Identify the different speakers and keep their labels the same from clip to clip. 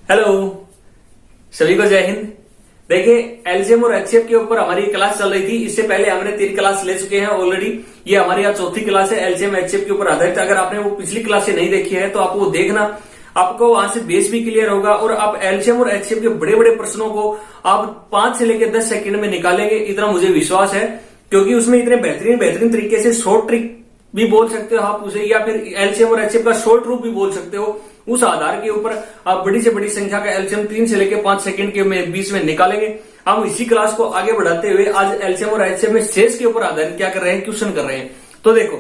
Speaker 1: Hello, सभी को जय हिंद। देखिए, एलसीएम और एचसीएफ के ऊपर हमारी क्लास चल रही थी। इससे पहले हमने 3 क्लास ले चुके हैं ऑलरेडी। ये हमारी आज चौथी क्लास है एलसीएम एचसीएफ के ऊपर आधारित। अगर आपने वो पिछली क्लास से नहीं देखी है तो आप वो देखना, आपको वहां से बेस भी क्लियर होगा और आप एलसीएम और एचसीएफ के बड़े बड़े प्रश्नों को आप 5 से लेकर 10 सेकंड में निकालेंगे, इतना मुझे विश्वास है। क्योंकि उसमें इतने बेहतरीन तरीके से शॉर्ट ट्रिक भी बोल सकते हो आप उसे, या फिर एलसीएम और एचसीएफ का शॉर्ट रूप भी बोल सकते हो। उस आधार के ऊपर आप बड़ी से बड़ी संख्या का एलसीएम 3 से लेकर 5 सेकंड के बीच में निकालेंगे। हम इसी क्लास को आगे बढ़ाते हुए आज एलसीएम और एचसीएफ में शेष के ऊपर आधारित क्या कर रहे हैं, क्वेश्चन कर रहे हैं। तो देखो,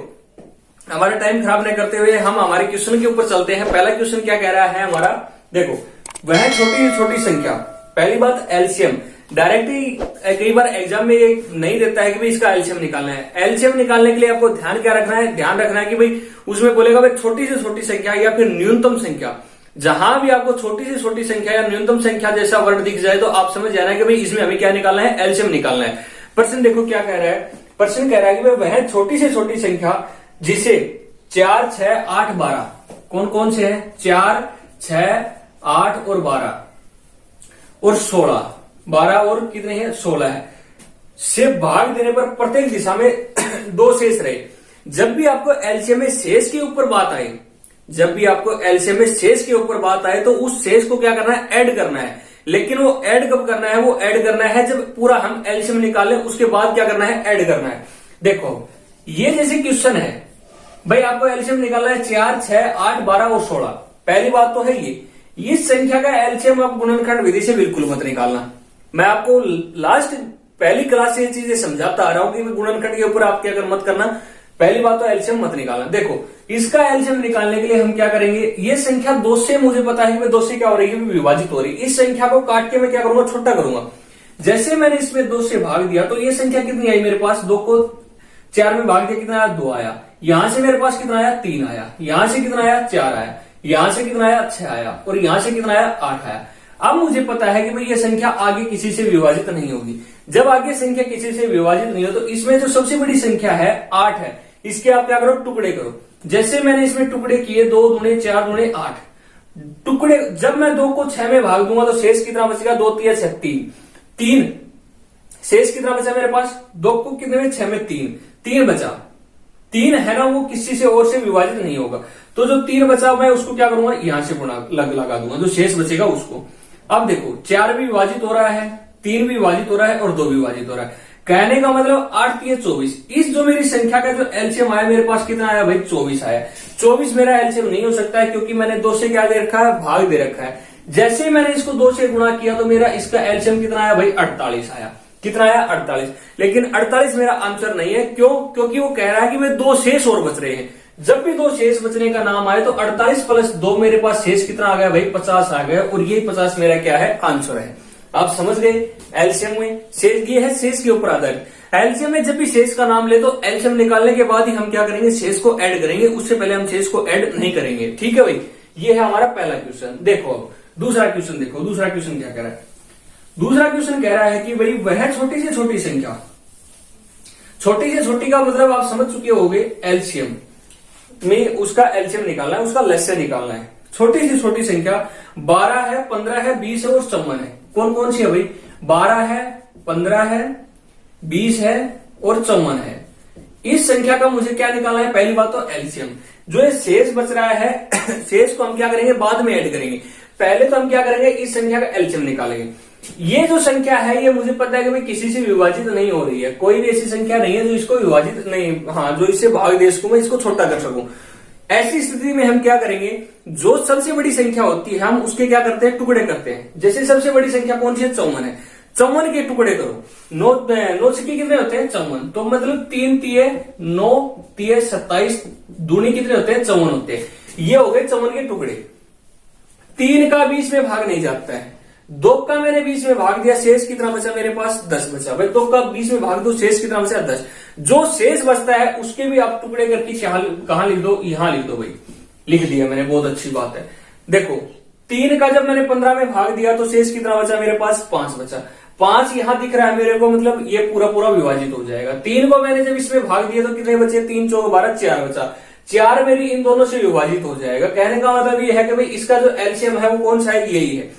Speaker 1: हमारा टाइम खराब नहीं करते हुए हम हमारे क्वेश्चन के ऊपर चलते हैं। पहला क्वेश्चन क्या कह रहा है हमारा, देखो, वह छोटी से छोटी संख्या। पहली बात, एलसीएम डायरेक्टली कई बार एग्जाम में ये नहीं देता है कि भाई इसका एलसीएम निकालना है। एलसीएम निकालने के लिए आपको ध्यान क्या रखना है, ध्यान रखना है कि भाई उसमें बोलेगा भाई छोटी से छोटी संख्या या फिर न्यूनतम संख्या। जहां भी आपको छोटी से छोटी संख्या या न्यूनतम संख्या जैसा वर्ड दिख जाए तो आप समझ जाना कि भाई इसमें हमें क्या निकालना है, एलसीएम निकालना है। प्रश्न देखो क्या कह रहा है, प्रश्न कह रहा है कि भाई वह छोटी से छोटी संख्या जिसे 4, 6, 8, 12 कौन कौन से है, 4, 6, 8 और 12 और 16, 12 और कितने हैं, 16 है, से भाग देने पर प्रत्येक दिशा में 2 शेष रहे। जब भी आपको एलसीएम में शेष के ऊपर बात आए, जब भी आपको एलसीएम में शेष के ऊपर बात आए तो उस शेष को क्या करना है, ऐड करना है। लेकिन वो ऐड कब करना है, वो ऐड करना है जब पूरा हम एलसीएम निकालें, उसके बाद क्या करना है, ऐड करना है। देखो, ये जैसे क्वेश्चन है, भाई आपको एलसीएम निकालना है 4, 6, 8, 12 और 16। पहली बात तो है ये इस संख्या का एलसीएम आप गुणनखंड विधि से बिल्कुल मत निकालना। मैं आपको लास्ट पहली क्लास से ये चीजें समझाता आ रहा हूं कि गुणनखंड के ऊपर आप क्या कर मत करना। पहली बात तो एलसीएम मत निकालना। देखो, इसका एलसीएम निकालने के लिए हम क्या करेंगे, ये संख्या 2 से मुझे पता है कि 2 से क्या हो रही है, विभाजित हो रही है। इस संख्या को काट के मैं क्या करूंगा, छोटा करूंगा। जैसे मैंने इसमें 2 से भाग दिया तो ये संख्या कितनी आई मेरे पास, 2 को 4 में भाग दिया, कितना आया, 2 आया। यहां से मेरे पास कितना आया, 3 आया। यहां से कितना आया, 4 आया। यहां से कितना आया, 6 आया। और यहां से कितना आया, 8 आया। अब मुझे पता है कि भाई ये संख्या आगे किसी से विभाजित नहीं होगी। जब आगे संख्या किसी से विभाजित नहीं हो तो इसमें जो सबसे बड़ी संख्या है 8 है, इसके आप क्या करो, टुकड़े करो। जैसे मैंने इसमें टुकड़े किए, 2 दूने 4 दूने 8 टुकड़े। जब मैं 2 को 6 में भाग दूंगा तो शेष कितना बचेगा, 2 3 6 3 शेष कितना बचा मेरे पास, 2 को कितने में, 6 में 3 बचा। 3 है ना, वो किसी से और से विभाजित नहीं होगा। तो जो 3 बचा मैं उसको क्या करूंगा, यहां से लगा दूंगा, जो शेष बचेगा उसको। अब देखो, 4 भी विभाजित हो रहा है, 3 भी विभाजित हो रहा है और 2 भी विभाजित हो रहा है। कहने का मतलब 8 3 24। इस जो मेरी संख्या का जो एलसीएम आया मेरे पास कितना आया भाई, 24 आया। 24 मेरा एलसीएम नहीं हो सकता है क्योंकि मैंने 2 से क्या दे रखा है, भाग दे रखा है। जैसे ही मैंने इसको 2 से गुणा किया तो मेरा इसका एलसीएम कितना आया भाई, 48 आया। कितना आया, 48। लेकिन 48 मेरा आंसर नहीं है। क्यों? क्योंकि वो कह रहा है कि भाई 2 शेष और बच रहे हैं। जब भी 2 शेष बचने का नाम आए तो 48 प्लस 2 मेरे पास शेष कितना आ गया भाई, 50 आ गया। और ये 50 मेरा क्या है, आंसर है। आप समझ गए, एलसीएम में शेष ये है, शेष के ऊपर आधारित। एलसीएम में जब भी शेष का नाम ले तो एलसीएम निकालने के बाद ही हम क्या करेंगे, शेष को ऐड करेंगे। उससे पहले हम शेष को ऐड नहीं करेंगे। ठीक है भाई, ये है हमारा पहला क्वेश्चन। देखो अब दूसरा क्वेश्चन देखो, दूसरा क्वेश्चन क्या कह रहा है। दूसरा क्वेश्चन कह रहा है कि भाई वह छोटी से छोटी संख्या, छोटी से छोटी का मतलब आप समझ चुके होंगे, एलसीएम में उसका एलसीएम निकालना है, उसका लस्य निकालना है। छोटी से छोटी संख्या 12 है, 15 है, 20 है और 54 है। कौन कौन सी है भाई, 12 है, 15 है, 20 है और 54 है। इस संख्या का मुझे क्या निकालना है, पहली बात तो एलसीएम। जो ये शेष बच रहा है शेष को हम क्या करेंगे, बाद में ऐड करेंगे। पहले तो हम क्या करेंगे, इस संख्या का एलसीएम निकालेंगे। ये जो संख्या है ये मुझे पता है कि भाई किसी से विभाजित नहीं हो रही है। कोई भी ऐसी संख्या नहीं है जो इसको विभाजित नहीं, हाँ, जो इससे भाग दे, इसको मैं इसको छोटा कर सकूं। ऐसी स्थिति में हम क्या करेंगे, जो सबसे बड़ी संख्या होती है हम उसके क्या करते हैं, टुकड़े करते हैं। जैसे सबसे बड़ी संख्या कौन सी है, 54 है। 54 के टुकड़े करो। 9 सिक्के कितने होते हैं, 54। तो मतलब 3 तिये 9 तिये 27 दूनी कितने होते हैं, 54 होते हैं। ये हो गए 54 के टुकड़े। 3 का 20 में भाग नहीं जाता है। 2 का मैंने 20 में भाग दिया, शेष कितना बचा मेरे पास, 10 बचा। भाई 2 का 20 में भाग दो, शेष कितना बचा, 10। जो शेष बचता है उसके भी आप टुकड़े करके कहां लिख दो, यहां लिख दो भाई। लिख दिया मैंने, बहुत अच्छी बात है। देखो, 3 का जब मैंने 15 में भाग दिया तो शेष कितना बचा मेरे पास, 5 बचा। 5 यहां दिख रहा है मेरे को, मतलब ये पूरा पूरा विभाजित हो जाएगा। 3 को मैंने जब इसमें भाग दिया तो कितने बचे, 3 चौक 12, 4 बचा। 4 मेरी इन दोनों से विभाजित हो जाएगा। कहने का मतलब ये है कि भाई इसका जो एलसीएम है वो कौन सा है, यही है।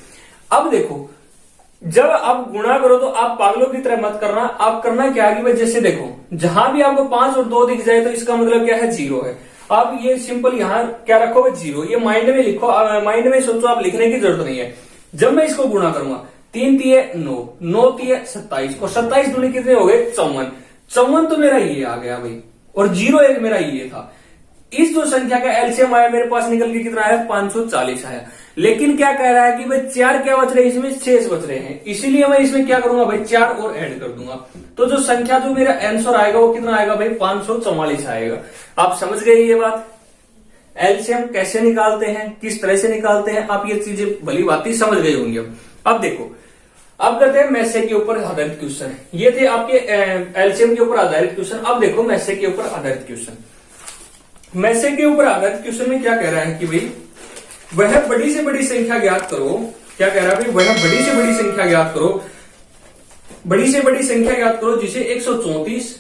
Speaker 1: अब देखो जब आप गुणा करो तो आप पागलों की तरह मत करना, आप करना क्या है कि भाई जैसे देखो जहां भी आपको 5 और 2 दिख जाए तो इसका मतलब क्या है, 0 है। आप ये सिंपल यहां क्या रखोगे, 0। ये माइंड में लिखो, माइंड में सोचो, आप लिखने की जरूरत नहीं है। जब मैं इसको गुणा करूंगा 3 तिये 9, 9 तिये 27 और 27 दूनी कितने हो गए, 54। 54 तो मेरा ये आ गया भाई, और 0 एक मेरा ये था। इस जो संख्या का एलसीएम आया मेरे पास निकल के कितना आया, 540 आया। लेकिन क्या कह रहा है कि भाई 4 क्या बच रहे हैं, इसमें 6 बच रहे हैं, इसीलिए मैं इसमें क्या करूंगा भाई, 4 और ऐड कर दूंगा। तो जो संख्या जो मेरा आंसर आएगा वो कितना आएगा भाई, 544 आएगा। आप समझ गए ये बात, एलसीएम कैसे निकालते हैं, किस तरह से निकालते हैं, आप ये चीजें भली बात समझ गए होंगे। अब देखो, अब करते हैं मैसे के ऊपर आधारित क्वेश्चन। ये थे आपके एलसीएम के ऊपर आधारित क्वेश्चन। अब देखो मैसे के ऊपर आधारित क्वेश्चन। मैसे के ऊपर आधारित क्वेश्चन में क्या कह रहा है कि भाई वह बड़ी से बड़ी संख्या ज्ञात करो। क्या कह रहा है भाई, वह बड़ी से बड़ी संख्या ज्ञात करो, बड़ी से बड़ी संख्या ज्ञात करो जिसे 134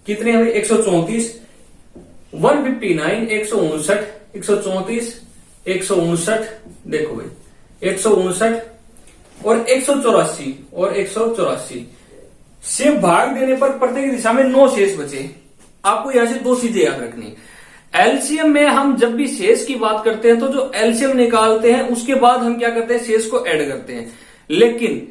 Speaker 1: कितने हमें 134 159 159 134 159 देखो भाई 159 और 184 और 184 से भाग देने पर प्रत्येक दिशा में 9 शेष बचे। आपको यहां से 2 चीजें याद रखनी। एलसीएम में हम जब भी शेष की बात करते हैं तो जो एलसीएम निकालते हैं उसके बाद हम क्या करते हैं, शेष को ऐड करते हैं। लेकिन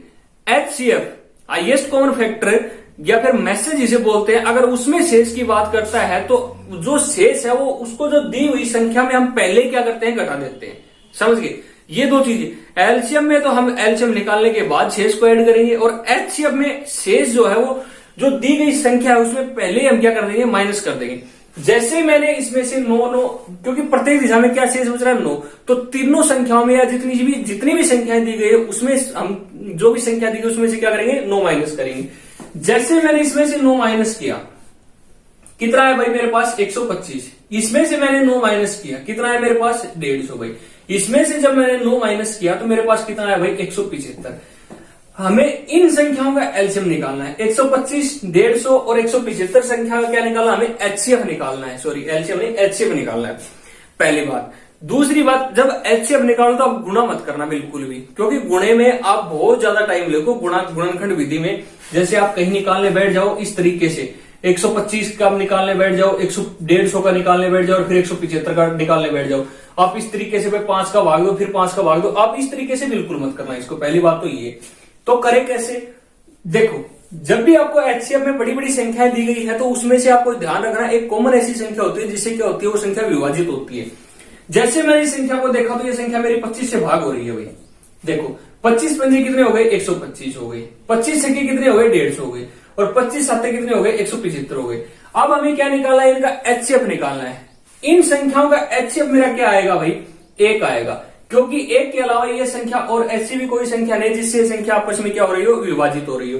Speaker 1: एचसीएफ हाईएस्ट कॉमन फैक्टर या फिर मैसेज जिसे बोलते हैं, अगर उसमें शेष की बात करता है तो जो शेष है वो उसको जो दी हुई संख्या में हम पहले क्या करते हैं, घटा देते हैं। समझ गए, ये 2 चीजें। एलसीएम में तो हम एलसीएम निकालने के बाद शेष को ऐड करेंगे, और एचसीएफ में शेष जो है वो जो दी गई संख्या है उसमें पहले हम क्या कर देंगे, माइनस कर देंगे। जैसे मैंने इसमें से 9 क्योंकि प्रत्येक दिशा में क्या शेष बच रहा है, 9, तो तीनों संख्याओं में या जितनी भी संख्याएं दी गई है उसमें हम जो भी संख्या दी गई उसमें से क्या करेंगे, 9 माइनस करेंगे। जैसे मैंने इसमें से 9 माइनस किया, कितना है भाई मेरे पास 125। इसमें से मैंने 9 माइनस किया, कितना है मेरे पास 150 भाई। इसमें से जब मैंने 9 माइनस किया तो मेरे पास कितना है भाई 175। हमें इन संख्याओं का एलसीएम निकालना है। 125, 150 और 175 संख्या का क्या निकालना, हमें एचसीएफ निकालना है। सॉरी एलसीएम नहीं, एचसीएफ निकालना है, पहली बात। दूसरी बात, जब एचसीएफ निकालो तो आप गुणा मत करना बिल्कुल भी, क्योंकि गुणे में आप बहुत ज्यादा टाइम लगो। गुणनखंड विधि में जैसे आप कहीं निकालने बैठ जाओ इस तरीके से 125 का निकालने बैठ जाओ, 150 का निकालने बैठ जाओ और फिर 175 का निकालने बैठ जाओ। आप इस तरीके से 5 का भाग दो, फिर 5 का भाग दो, आप इस तरीके से बिल्कुल मत करना इसको। पहली बात तो ये। तो करें कैसे, देखो जब भी आपको एचसीएफ में बड़ी बड़ी संख्याएं दी गई है तो उसमें से आपको ध्यान रखना एक कॉमन ऐसी संख्या होती है जिससे क्या होती है, वो संख्या विभाजित होती है। जैसे मैंने इस संख्या को देखा तो ये संख्या मेरी 25 से भाग हो रही है भाई। देखो 25 पंजे कितने हो गए, 125 हो गए। 25 छक्के कितने हो गए, 150 हो गए। और 25 साते कितने हो गए, 175 हो गए। अब हमें क्या निकालना है, इनका एचसीएफ निकालना है। इन संख्याओं का एचसीएफ मेरा क्या आएगा भाई, 1 आएगा, क्योंकि 1 के अलावा ये संख्या और ऐसी भी कोई संख्या नहीं जिससे संख्या आपस में क्या हो रही हो, विभाजित हो रही हो।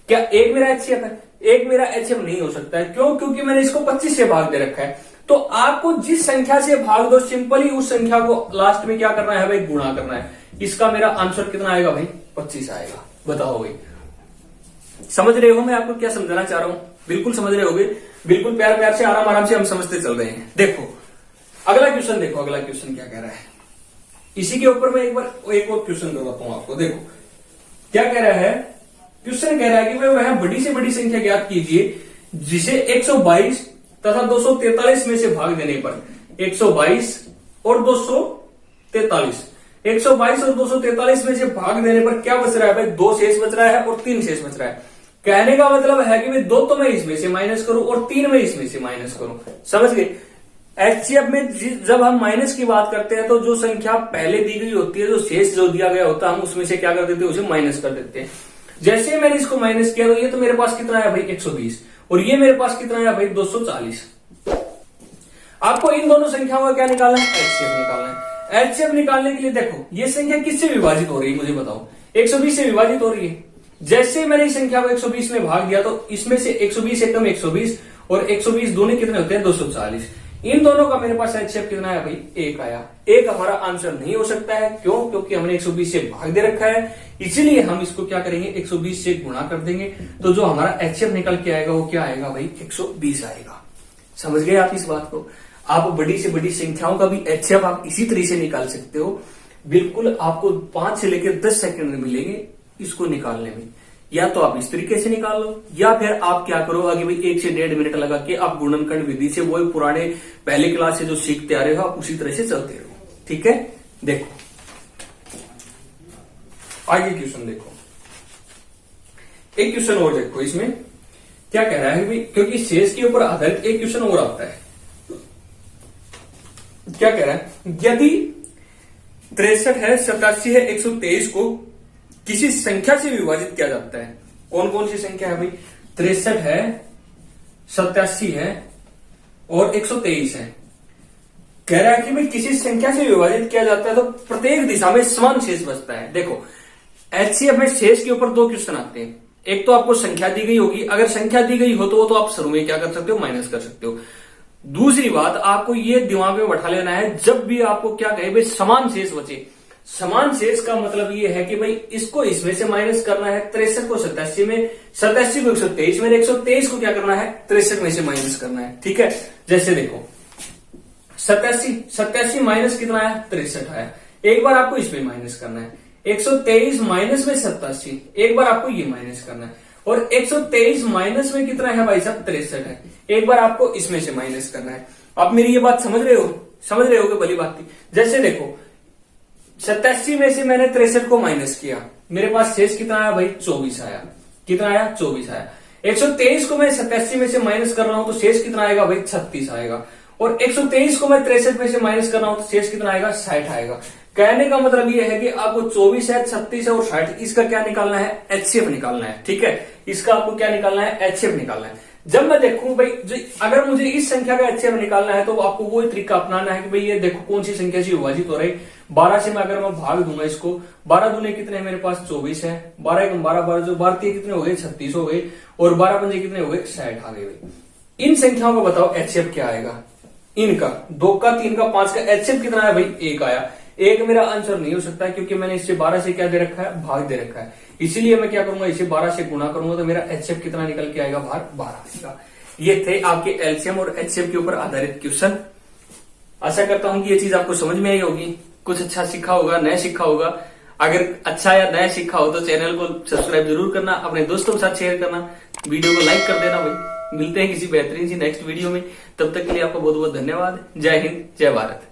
Speaker 1: क्या 1 मेरा एचसीएफ है? 1 मेरा एचसीएफ नहीं हो सकता है। क्यों? क्योंकि मैंने इसको 25 से भाग दे रखा है। तो आपको जिस संख्या से भाग दो सिंपली उस संख्या को लास्ट में क्या करना है भाई, गुणा करना है। इसका मेरा आंसर कितना आएगा भाई, 25 आएगा। बताओ भाई, समझ रहे हो मैं आपको क्या समझाना चाह रहा हूं? बिल्कुल समझ रहे होगे, बिल्कुल प्यार प्यार से आराम आराम से हम समझते चल रहे हैं। देखो अगला क्वेश्चन, देखो अगला क्वेश्चन क्या कह रहा है। इसी के ऊपर मैं एक और क्वेश्चन करवाता हूं आपको। देखो क्या कह रहा है, क्वेश्चन कह रहा है कि भाई वह बड़ी से बड़ी संख्या ज्ञात कीजिए जिसे 122 तथा 243 में से भाग देने पर 122 और 243 122 और 243 में से भाग देने पर क्या बच रहा है भाई, 2 शेष बच रहा है और 3 शेष बच रहा है। कहने का मतलब है कि भाई 2 तो मैं इसमें से माइनस करूं और 3 में इसमें से माइनस करूं। समझ गए? एचसीएफ में जब हम माइनस की बात करते हैं तो जो संख्या पहले दी गई होती है, जो शेष जो दिया गया होता है, हम उसमें से क्या कर देते हैं, उसे माइनस कर देते हैं। जैसे मैंने इसको माइनस किया तो ये तो मेरे पास कितना है भाई 120 और ये मेरे पास कितना है भाई 240। आपको इन दोनों संख्याओं का क्या निकालना है, एचसीएफ निकालना है। एचसीएफ निकालने के लिए देखो ये संख्या किससे विभाजित हो रही है मुझे बताओ, 120 से विभाजित हो रही है। जैसे मैंने इस संख्या को 120 में भाग दिया तो इसमें से 120 एकदम 120 और 120 दोनों कितने होते हैं 240। इन दोनों का मेरे पास एचसीएफ कितना है भाई 1 आया। 1 हमारा आंसर नहीं हो सकता है। क्यों? क्योंकि हमने 120 से भाग दे रखा है, इसीलिए हम इसको क्या करेंगे 120 से गुणा कर देंगे। तो जो हमारा एचसीएफ निकल के आएगा वो क्या आएगा भाई 120 आएगा। समझ गए आप इस बात को? आप बड़ी से बड़ी संख्याओं का भी एचसीएफ आप इसी तरीके से निकाल सकते हो। बिल्कुल आपको 5 से लेकर 10 सेकंड मिलेंगे इसको निकालने में। या तो आप इस तरीके से निकाल लो, या फिर आप क्या करो आगे भाई 1 से 1.5 मिनट लगा के आप गुणनखंड विधि से वो पुराने पहले क्लास से जो सीखते आ रहे हो आप उसी तरह से चलते रहो। ठीक है, देखो आगे क्वेश्चन देखो, एक क्वेश्चन और देखो। इसमें क्या कह रहा है भाई, क्योंकि शेष के ऊपर आधारित एक क्वेश्चन और आता है। क्या कह रहा है, यदि 63 है, 87 है, 123 को किसी संख्या से विभाजित किया जाता है। कौन कौन सी संख्या है भाई, 63 है, 87 है और 123 है। कह रहा है कि भाई किसी संख्या से विभाजित किया जाता है तो प्रत्येक दिशा में समान शेष बचता है। देखो एचसीएफ में शेष के ऊपर 2 क्वेश्चन आते हैं। एक तो आपको संख्या दी गई होगी, अगर संख्या दी गई हो तो वो तो आप शुरू में क्या कर सकते हो, माइनस कर सकते हो। दूसरी बात आपको ये दिमाग में बैठा लेना है, जब भी आपको क्या कहे भाई समान शेष बचे, समान शेष का मतलब ये है कि भाई इसको इसमें से माइनस करना है, 63 को 87 में, 87 को 123 में, 123 को क्या करना है, 63 में से माइनस करना है। ठीक है, जैसे देखो 87 माइनस कितना है, 63 आया, एक बार आपको इसमें माइनस करना है। 123 माइनस में 87, एक बार आपको ये माइनस करना है। और 123 माइनस में कितना है भाई साहब, 63 है, एक बार आपको इसमें से माइनस करना है। आप मेरी ये बात समझ रहे हो, समझ रहे हो कि भली बात थी। जैसे देखो 87 में से मैंने 63 को माइनस किया, मेरे पास शेष कितना आया भाई, 24 आया। कितना आया, 24 आया। 123 को मैं 87 में से माइनस कर रहा हूं तो शेष कितना आएगा भाई, 36 आएगा। और 123 को मैं 63 में से माइनस कर रहा हूं तो शेष कितना आएगा, 60 आएगा। कहने का मतलब ये है कि आपको 24 है, 36 है और 60, इसका क्या निकालना है, एचसीएफ निकालना है। ठीक है, इसका आपको क्या निकालना है, एचसीएफ निकालना है। जब मैं देखूं भाई अगर मुझे इस संख्या का एचसीएफ निकालना है तो आपको वो तरीका अपनाना है कि भाई ये देखो कौन सी संख्या से विभाजित हो रही। 12 से मैं अगर मैं भाग दूंगा इसको, 12 दूने कितने हैं मेरे पास, 24 है। 12 एकम 12, 12 जो 12 कितने हो गए, 36 हो गए। और 12 पंजे कितने हो गए, 60 आ गए भाई। इन संख्याओं का बताओ एचसीएफ क्या आएगा, इनका 2 का 3 का 5 का एचसीएफ कितना आया भाई, 1 आया। एक मेरा आंसर नहीं हो सकता क्योंकि मैंने इससे 12 से क्या दे रखा है, भाग दे रखा है। इसीलिए मैं क्या करूंगा, इसे 12 से गुणा करूंगा तो मेरा एचसीएफ कितना निकल के आएगा, बाहर 12 आएगा। ये थे आपके एलसीएम और एचसीएफ के ऊपर आधारित क्वेश्चन। आशा करता हूं कि ये चीज आपको समझ में आई होगी, कुछ अच्छा सीखा होगा, नया सीखा होगा। अगर अच्छा या नया सीखा हो तो चैनल को सब्सक्राइब जरूर करना, अपने दोस्तों के साथ शेयर करना, वीडियो को लाइक कर देना भाई। मिलते हैं किसी बेहतरीन सी नेक्स्ट वीडियो में, तब तक के लिए आपको बहुत बहुत धन्यवाद। जय हिंद, जय भारत।